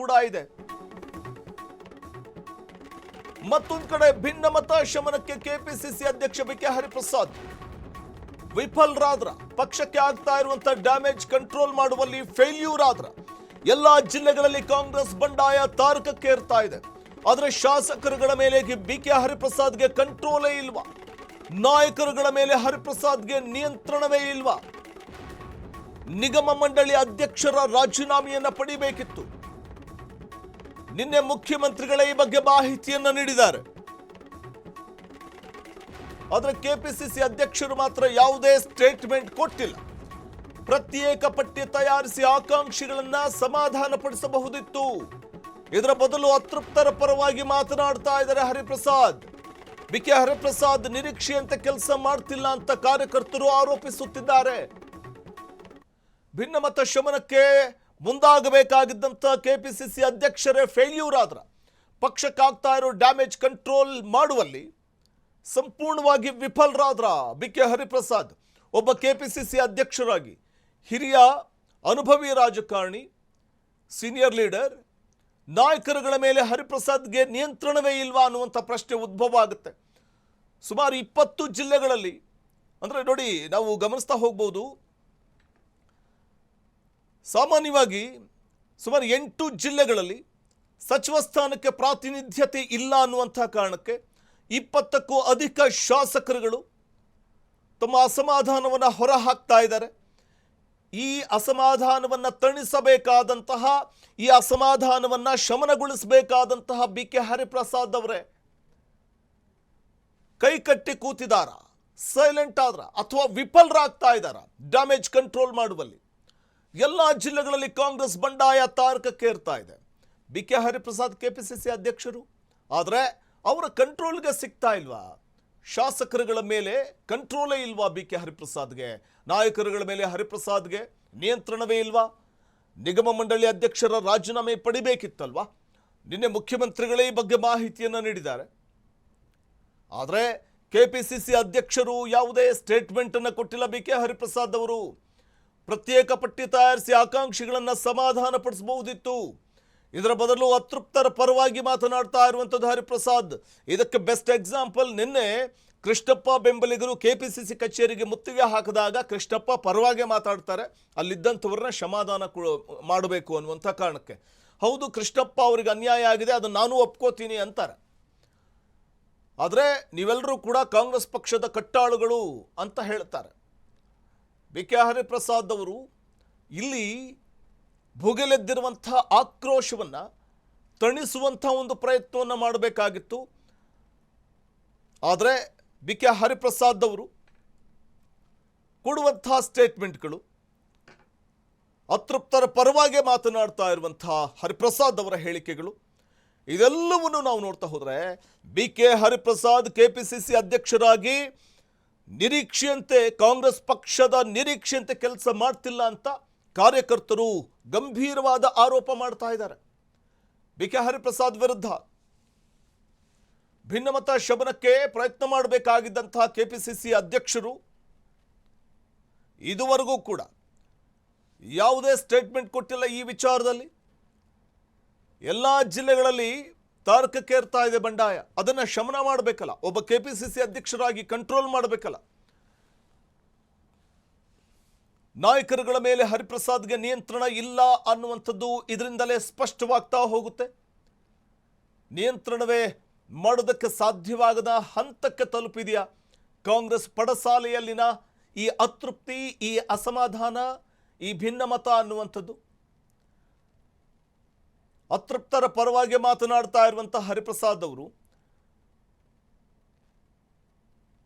ಕೂಡ ಇದೆ. ಮತ್ತೊಂದು ಕಡೆ ಭಿನ್ನಮತ ಶಮನಕ್ಕೆ ಕೆಪಿಸಿಸಿ ಅಧ್ಯಕ್ಷ ಬಿಕೆ ಹರಿಪ್ರಸಾದ್ ವಿಫಲರಾದ್ರ, ಪಕ್ಷಕ್ಕೆ ಆಗ್ತಾ ಇರುವಂತಹ ಡ್ಯಾಮೇಜ್ ಕಂಟ್ರೋಲ್ ಮಾಡುವಲ್ಲಿ ಫೇಲ್ಯೂರ್ ಆದ್ರ ಎಲ್ಲಾ ಜಿಲ್ಲೆಗಳಲ್ಲಿ ಕಾಂಗ್ರೆಸ್ ಬಂಡಾಯ ತಾರಕಕ್ಕೆ ಏರ್ತಾ ಇದೆ. ಆದರೆ ಶಾಸಕರುಗಳ ಮೇಲೆ ಬಿಕೆ ಹರಿಪ್ರಸಾದ್ಗೆ ಕಂಟ್ರೋಲೇ ಇಲ್ವಾ? ನಾಯಕರುಗಳ ಮೇಲೆ ಹರಿಪ್ರಸಾದ್ಗೆ ನಿಯಂತ್ರಣವೇ ಇಲ್ವಾ? ನಿಗಮ ಮಂಡಳಿ ಅಧ್ಯಕ್ಷರ ರಾಜೀನಾಮೆಯನ್ನ ಪಡಿಬೇಕಿತ್ತು. ನಿನ್ನೆ ಮುಖ್ಯಮಂತ್ರಿಗಳೇ ಈ ಬಗ್ಗೆ ಮಾಹಿತಿಯನ್ನ ನೀಡಿದ್ದಾರೆ. ಆದರೆ ಕೆಪಿಸಿಸಿ ಅಧ್ಯಕ್ಷರು ಮಾತ್ರ ಯಾವುದೇ ಸ್ಟೇಟ್ಮೆಂಟ್ ಕೊಟ್ಟಿಲ್ಲ. ಪ್ರತ್ಯೇಕ ಪಟ್ಟಿ ತಯಾರಿಸಿ ಆಕಾಂಕ್ಷಿಗಳನ್ನ ಸಮಾಧಾನಪಡಿಸಬಹುದಿತ್ತು. ಇದರ ಬದಲು ಅತೃಪ್ತರ ಪರವಾಗಿ ಮಾತನಾಡ್ತಾ ಇದ್ದಾರೆ ಹರಿಪ್ರಸಾದ್. ಬಿಕೆ ಹರಿಪ್ರಸಾದ್ ನಿರೀಕ್ಷೆಯಂತೆ ಕೆಲಸ ಮಾಡ್ತಿಲ್ಲ ಅಂತ ಕಾರ್ಯಕರ್ತರು ಆರೋಪಿಸುತ್ತಿದ್ದಾರೆ. ಭಿನ್ನಮತ ಶಮನಕ್ಕೆ ಮುಂದಾಗಬೇಕಾಗಿದ್ದಂತ ಕೆಪಿಸಿಸಿ ಅಧ್ಯಕ್ಷರೇ ಫೇಲ್ಯೂರ್ ಆದ್ರ, ಪಕ್ಷಕ್ಕಾಗ್ತಾ ಇರೋ ಡ್ಯಾಮೇಜ್ ಕಂಟ್ರೋಲ್ ಮಾಡುವಲ್ಲಿ ಸಂಪೂರ್ಣವಾಗಿ ವಿಫಲರಾದ್ರ ಬಿಕೆ ಹರಿಪ್ರಸಾದ್. ಒಬ್ಬ ಕೆಪಿಸಿಸಿ ಅಧ್ಯಕ್ಷರಾಗಿ ಹಿರಿಯ ಅನುಭವಿ ರಾಜಕಾರಣಿ, ಸೀನಿಯರ್ ಲೀಡರ್, ನಾಯಕರುಗಳ ಮೇಲೆ ಹರಿಪ್ರಸಾದ್ಗೆ ನಿಯಂತ್ರಣವೇ ಇಲ್ವಾ ಅನ್ನುವಂಥ ಪ್ರಶ್ನೆ ಉದ್ಭವ ಆಗುತ್ತೆ. ಸುಮಾರು 20 ಜಿಲ್ಲೆಗಳಲ್ಲಿ, ಅಂದರೆ ನೋಡಿ, ನಾವು ಗಮನಿಸ್ತಾ ಹೋಗ್ಬೋದು, ಸಾಮಾನ್ಯವಾಗಿ ಸುಮಾರು 8 ಜಿಲ್ಲೆಗಳಲ್ಲಿ ಸಚಿವ ಸ್ಥಾನಕ್ಕೆ ಪ್ರಾತಿನಿಧ್ಯತೆ ಇಲ್ಲ ಅನ್ನುವಂಥ ಕಾರಣಕ್ಕೆ 20ಕ್ಕೂ ಅಧಿಕ ಶಾಸಕರುಗಳು ತಮ್ಮ ಅಸಮಾಧಾನವನ್ನು ಹೊರಹಾಕ್ತಾ ಇದ್ದಾರೆ. ಈ ಅಸಮಾಧಾನವನ್ನು ತಣಿಸಬೇಕಾದಂತಹ, ಈ ಅಸಮಾಧಾನವನ್ನು ಶಮನಗೊಳಿಸಬೇಕಾದಂತಹ ಬಿಕೆ ಹರಿಪ್ರಸಾದ್ ಅವರೇ ಕೈ ಕಟ್ಟಿ ಕೂತಿದಾರ, ಸೈಲೆಂಟ್ ಆದ್ರ, ಅಥವಾ ವಿಫಲರಾಗ್ತಾ ಇದ್ದಾರ ಡ್ಯಾಮೇಜ್ ಕಂಟ್ರೋಲ್ ಮಾಡುವಲ್ಲಿ? ಎಲ್ಲ ಜಿಲ್ಲೆಗಳಲ್ಲಿ ಕಾಂಗ್ರೆಸ್ ಬಂಡಾಯ ತಾರಕಕ್ಕೆ ಏರ್ತಾ ಇದೆ. ಬಿಕೆ ಹರಿಪ್ರಸಾದ್ ಕೆಪಿಸಿಸಿ ಅಧ್ಯಕ್ಷರು, ಆದರೆ ಅವರ ಕಂಟ್ರೋಲ್ಗೆ ಸಿಗ್ತಾ ಇಲ್ವಾ? ಶಾಸಕರುಗಳ ಮೇಲೆ ಕಂಟ್ರೋಲೇ ಇಲ್ವಾ ಬಿಕೆ ಹರಿಪ್ರಸಾದ್ಗೆ? ನಾಯಕರುಗಳ ಮೇಲೆ ಹರಿಪ್ರಸಾದ್ಗೆ ನಿಯಂತ್ರಣವೇ ಇಲ್ವಾ? ನಿಗಮ ಮಂಡಳಿ ಅಧ್ಯಕ್ಷರ ರಾಜೀನಾಮೆ ಪಡಿಬೇಕಿತ್ತಲ್ವಾ? ನಿನ್ನೆ ಮುಖ್ಯಮಂತ್ರಿಗಳೇ ಈ ಬಗ್ಗೆ ಮಾಹಿತಿಯನ್ನು ನೀಡಿದ್ದಾರೆ. ಆದರೆ ಕೆಪಿಸಿಸಿ ಅಧ್ಯಕ್ಷರು ಯಾವುದೇ ಸ್ಟೇಟ್ಮೆಂಟ್ ಅನ್ನು ಕೊಟ್ಟಿಲ್ಲ. ಬಿಕೆ ಹರಿಪ್ರಸಾದ್ ಅವರು ಪ್ರತ್ಯೇಕ ಪಟ್ಟಿ ತಯಾರಿಸಿ ಆಕಾಂಕ್ಷಿಗಳನ್ನು ಸಮಾಧಾನಪಡಿಸಬಹುದಿತ್ತು. ಇದರ ಬದಲು ಅತೃಪ್ತರ ಪರವಾಗಿ ಮಾತನಾಡ್ತಾ ಇರುವಂಥದ್ದು ಹರಿಪ್ರಸಾದ್. ಇದಕ್ಕೆ ಬೆಸ್ಟ್ ಎಕ್ಸಾಂಪಲ್, ನಿನ್ನೆ ಕೃಷ್ಣಪ್ಪ ಬೆಂಬಲಿಗರು ಕೆಪಿಸಿಸಿ ಕಚೇರಿಗೆ ಮುತ್ತಿಗೆ ಹಾಕಿದಾಗ ಕೃಷ್ಣಪ್ಪ ಪರವಾಗಿ ಮಾತಾಡ್ತಾರೆ, ಅಲ್ಲಿದ್ದಂಥವ್ರನ್ನ ಸಮಾಧಾನ ಮಾಡಬೇಕು ಅನ್ನುವಂಥ ಕಾರಣಕ್ಕೆ. ಹೌದು, ಕೃಷ್ಣಪ್ಪ ಅವರಿಗೆ ಅನ್ಯಾಯ ಆಗಿದೆ, ಅದನ್ನು ನಾನು ಒಪ್ಕೋತೀನಿ ಅಂತಾರೆ. ಆದರೆ ನೀವೆಲ್ಲರೂ ಕೂಡ ಕಾಂಗ್ರೆಸ್ ಪಕ್ಷದ ಕಟ್ಟಾಳುಗಳು ಅಂತ ಹೇಳ್ತಾರೆ. ಬಿಕೆ ಹರಿಪ್ರಸಾದ್ ಅವರು ಇಲ್ಲಿ ಭುಗಿಲೆದ್ದಿರುವಂಥ ಆಕ್ರೋಶವನ್ನು ತಣಿಸುವಂಥ ಒಂದು ಪ್ರಯತ್ನವನ್ನು ಮಾಡಬೇಕಾಗಿತ್ತು. ಆದರೆ ಬಿಕೆ ಹರಿಪ್ರಸಾದ್ ಅವರು ಕೊಡುವಂಥ ಸ್ಟೇಟ್ಮೆಂಟ್ಗಳು, ಅತೃಪ್ತರ ಪರವಾಗಿ ಮಾತನಾಡ್ತಾ ಇರುವಂಥ ಹರಿಪ್ರಸಾದ್ ಅವರ ಹೇಳಿಕೆಗಳು, ಇದೆಲ್ಲವನ್ನು ನಾವು ನೋಡ್ತಾ ಹೋದರೆ ಬಿಕೆ ಹರಿಪ್ರಸಾದ್ ಕೆಪಿಸಿಸಿ ಅಧ್ಯಕ್ಷರಾಗಿ ನಿರೀಕ್ಷೆಯಂತೆ, ಕಾಂಗ್ರೆಸ್ ಪಕ್ಷದ ನಿರೀಕ್ಷೆಯಂತೆ ಕೆಲಸ ಮಾಡ್ತಿಲ್ಲ ಅಂತ ಕಾರ್ಯಕರ್ತರು ಗಂಭೀರವಾದ ಆರೋಪ ಮಾಡ್ತಾ ಇದ್ದಾರೆ. ಬಿಕೆ ಹರಿಪ್ರಸಾದ್ ವಿರುದ್ಧ ಭಿನ್ನಮತ ಶಮನಕ್ಕೆ ಪ್ರಯತ್ನ ಮಾಡಬೇಕಾಗಿದ್ದಂತಹ ಕೆಪಿಸಿಸಿ ಅಧ್ಯಕ್ಷರು ಇದುವರೆಗೂ ಕೂಡ ಯಾವುದೇ ಸ್ಟೇಟ್ಮೆಂಟ್ ಕೊಟ್ಟಿಲ್ಲ ಈ ವಿಚಾರದಲ್ಲಿ. ಎಲ್ಲ ಜಿಲ್ಲೆಗಳಲ್ಲಿ ತಾರಕಕ್ಕೇರ್ತಾ ಇದೆ ಬಂಡಾಯ, ಅದನ್ನು ಶಮನ ಮಾಡಬೇಕಲ್ಲ, ಒಬ್ಬ ಕೆಪಿಸಿಸಿ ಅಧ್ಯಕ್ಷರಾಗಿ ಕಂಟ್ರೋಲ್ ಮಾಡಬೇಕಲ್ಲ. ನಾಯಕರುಗಳ ಮೇಲೆ ಹರಿಪ್ರಸಾದ್ಗೆ ನಿಯಂತ್ರಣ ಇಲ್ಲ ಅನ್ನುವಂಥದ್ದು ಇದರಿಂದಲೇ ಸ್ಪಷ್ಟವಾಗ್ತಾ ಹೋಗುತ್ತೆ. ನಿಯಂತ್ರಣವೇ ಮಾಡೋದಕ್ಕೆ ಸಾಧ್ಯವಾಗದ ಹಂತಕ್ಕೆ ತಲುಪಿದೆಯಾ ಕಾಂಗ್ರೆಸ್ ಪಡಸಾಲೆಯಲ್ಲಿನ ಈ ಅತೃಪ್ತಿ, ಈ ಅಸಮಾಧಾನ, ಈ ಭಿನ್ನಮತ ಅನ್ನುವಂಥದ್ದು? ಅತೃಪ್ತರ ಪರವಾಗಿ ಮಾತನಾಡ್ತಾ ಇರುವಂತಹ ಹರಿಪ್ರಸಾದ್ ಅವರು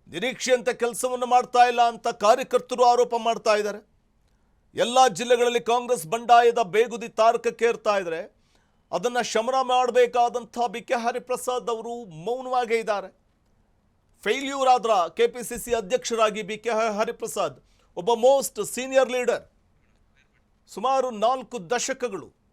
ನಿರೀಕ್ಷೆಯಂತೆ ಕೆಲಸವನ್ನು ಮಾಡ್ತಾ ಇಲ್ಲ ಅಂತ ಕಾರ್ಯಕರ್ತರು ಆರೋಪ ಮಾಡ್ತಾ ಇದ್ದಾರೆ. ಎಲ್ಲ ಜಿಲ್ಲೆಗಳಲ್ಲಿ ಕಾಂಗ್ರೆಸ್ ಬಂಡಾಯದ ಬೇಗುದಿ ತಾರಕಕ್ಕೇರ್ತಾ ಇದ್ದಾರೆ. ಅದನ್ನು ಶಮನ ಮಾಡಬೇಕಾದಂಥ ಬಿಕೆ ಹರಿಪ್ರಸಾದ್ ಅವರು ಮೌನವಾಗೇ ಇದ್ದಾರೆ. ಫೇಲ್ಯೂರ್ ಆದ್ರ ಕೆಪಿಸಿಸಿ ಅಧ್ಯಕ್ಷರಾಗಿ ಬಿಕೆ ಹರಿಪ್ರಸಾದ್ ಒಬ್ಬ ಮೋಸ್ಟ್ ಸೀನಿಯರ್ ಲೀಡರ್, ಸುಮಾರು 4 ದಶಕಗಳು